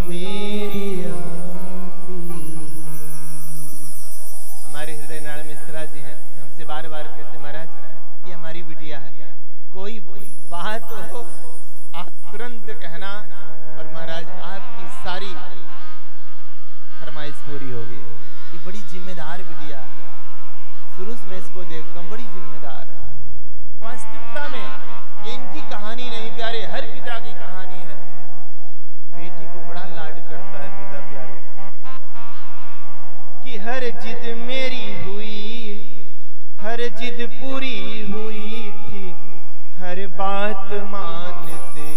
मेरी आती है। हमारे हृदय नारायण मिश्रा जी हैं, हमसे बार बार कहते महाराज ये हमारी बिटिया है, कोई बात हो आप तुरंत कहना और महाराज आपकी सारी फरमाइश पूरी होगी। ये बड़ी जिम्मेदार बिटिया, शुरू से मैं इसको देखता हूँ, बड़ी जिम्मेदार है। वास्तविकता में ये इनकी कहानी नहीं प्यारे, हर पिता की कहानी है। बेटी को बड़ा लाड करता है पिता प्यारे, कि हर जिद मेरी हुई, हर जिद पूरी हुई थी, हर बात मानते।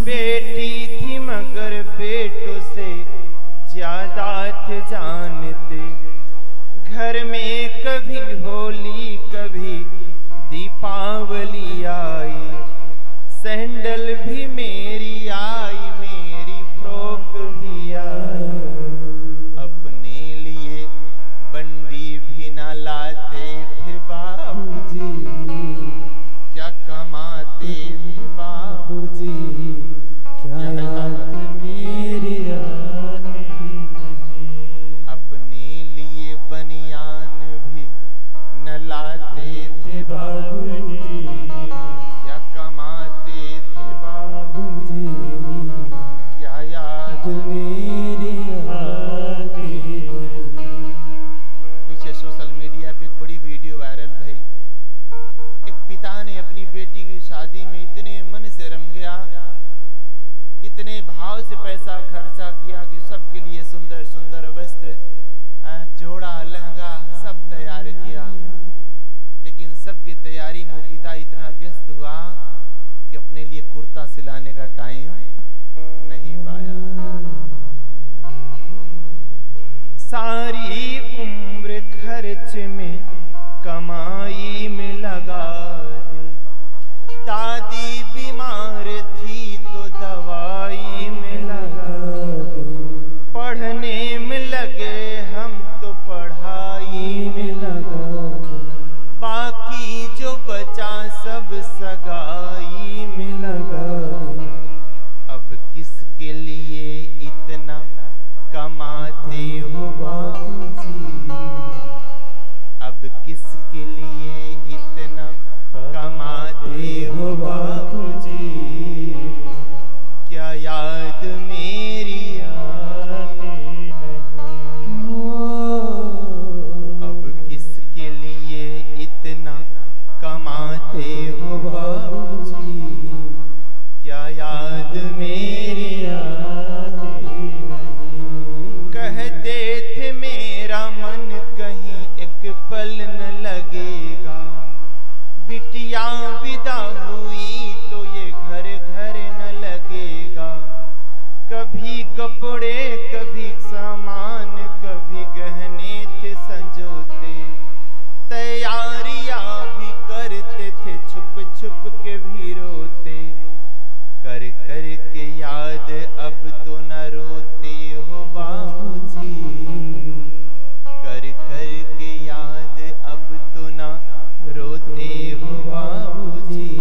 बेटी थी मगर बेटों से ज्यादा थे जानते। घर में कभी होली कभी दीपावली आई, सैंडल भी मेरी आई, मेरी फ्रॉक भी आई। अपने लिए बंडी भी ना लाते थे बाबूजी, क्या कमाते थे बाबूजी, क्या याद मेरी आती नहीं। अपने लिए बनियान भी न लाते थे बाबूजी, क्या कमाते थे बाबूजी, क्या याद मेरी आती नहीं। पीछे सोशल मीडिया पे एक बड़ी वीडियो वायरल भई, एक पिता ने अपनी बेटी की शादी में इतने मन से रम गया, इतने भाव से पैसा खर्चा किया कि सबके लिए सुंदर सुंदर वस्त्र, जोड़ा, लहंगा सब तैयार किया। लेकिन सबकी तैयारी में पिता इतना व्यस्त हुआ कि अपने लिए कुर्ता सिलाने का टाइम नहीं पाया। सारी उम्र खर्च में कमाई में लगा दी, दादी बीमार थी तो दवाई में लगा दी, पढ़ने में लगे हम तो पढ़ाई में लगा दी, बाकी जो बचा सब सगाई में लगा दी। अब किसके लिए इतना कमाते हो बाबूजी, अब किसके लिए इतना कमाते हो बाबूजी, क्या याद मेरी आती नहीं। अब किसके लिए इतना कमाते हो बाबूजी, क्या याद मेरी आती नहीं। कहते थे मेरा मन कहीं एक पल न लगेगा, बिटिया विदा हुई तो ये घर घर न लगेगा। कभी कपड़े कभी सामान कभी गहने थे संजोते, तैयारियां भी करते थे छुप छुप के भी रोते। कर कर के याद अब तो न रोते हो बाबूजी, कर कर के याद अब तो न रोते हो बाबूजी,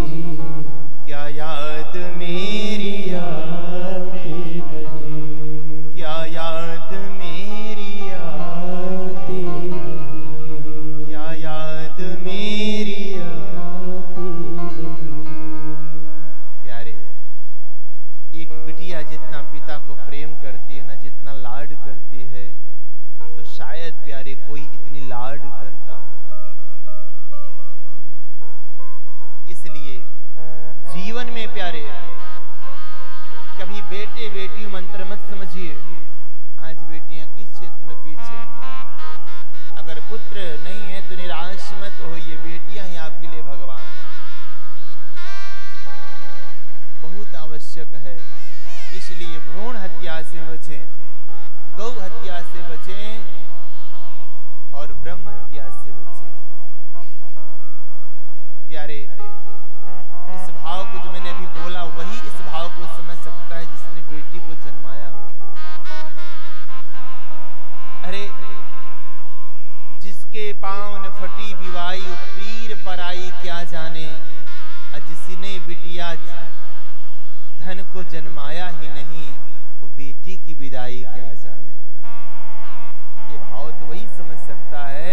क्या याद मेरी आती नहीं, क्या याद मेरी आती नहीं, क्या याद मेरी आती नहीं। प्यारे, एक बिटिया जितना पिता को प्रेम करती है ना, जितना लाड करती है, तो शायद प्यारे कोई इतनी लाड करता हो। इसलिए जीवन में प्यारे कभी बेटे बेटी मंत्र मत समझिए। आज बेटियां किस क्षेत्र में पीछे हैं, अगर पुत्र नहीं है तो निराश मत होइए, बेटियां ही आपके लिए भगवान है। बहुत आवश्यक है, इसलिए भ्रूण हत्या से बचें, गौ हत्या से बचें और ब्रह्म हत्या से बचें। प्यारे, इस भाव को जो मैंने अभी बोला वही इस भाव को समझ सकता है जिसने बेटी को जन्माया हो। अरे जिसके पाँव न फटी विवाई, पीर पराई क्या जाने, जिसने बिटिया धन को जन्माया ही नहीं, वो जी की विदाई क्या जाने। ये भाव तो वही समझ सकता है